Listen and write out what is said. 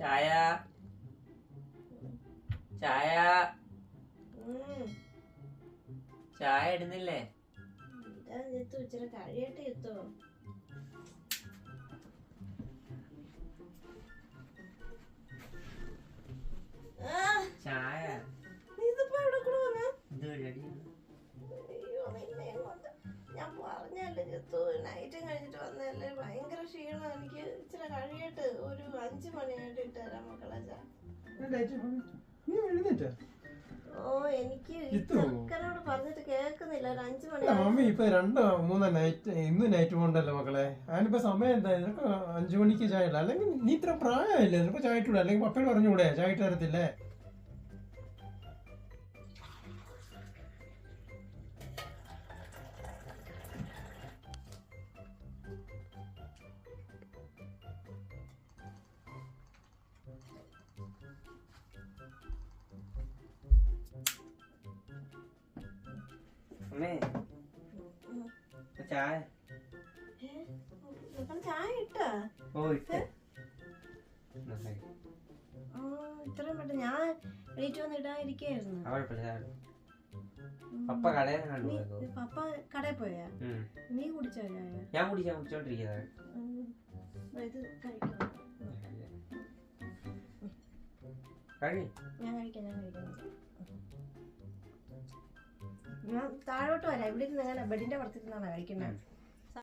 ചായ ചായ ചായ ഇടുന്നില്ലേ? ഇച്ചിരി കഴിയട്ടെ എത്തോ. ചായ ഇതിപ്പോ എവിടെ കൂടെ വന്നു? അയ്യോ നിന്നെ കൊണ്ട് ഞാൻ പറഞ്ഞല്ലേ ചെത്തു, നൈറ്റും കഴിഞ്ഞിട്ട് വന്നല്ലേ, ഭയങ്കര ക്ഷീണം. എനിക്ക് ഇച്ചിരി കഴിയട്ട്, ഒരു 5 മണിയായിട്ട് ഇട്ടുതരാം മക്കളെ. ഓ എനിക്ക് ചെക്കനോട് പറഞ്ഞിട്ട് കേക്കുന്നില്ല. ഒരു 5 മണി. മമ്മി ഇപ്പൊ 2-3 നൈറ്റ് ഇന്ന് നൈറ്റ് പോണ്ടല്ലോ മക്കളെ. ഞാനിപ്പോ സമയം എന്താ? നിനക്ക് 5 മണിക്ക് ചായ ഇല്ല, അല്ലെങ്കിൽ നീ ഇത്ര പ്രായമില്ലേ, നിനക്ക് ചായ ഇട്ടൂടെ? അല്ലെങ്കിൽ പപ്പയോട് പറഞ്ഞൂടെ ചായ ഇട്ട് തരത്തില്ലേ? ചായ ചായ ഇട്ടാ? ഓ ഇട്ട് ഇത്രയും പെട്ടെന്ന് ഞാൻ എണീറ്റ് വന്ന് ഇടാതിരിക്കായിരുന്നു. പപ്പ കടയിൽ പപ്പ കടയിൽ പോയാ? നീ കുടിച്ചോ ചായ? ഞാൻ കുടിച്ചോണ്ടിരിക്കുന്നത്. ഇത് കഴിക്കണം. ഞാൻ കഴിക്കാം. ഞാൻ താഴോട്ട് വരാം. ഇവിടെ ഇരുന്ന് എങ്ങനെ ബെഡിന്റെ പുറത്തിരുന്നാണ് കഴിക്കുന്നത്.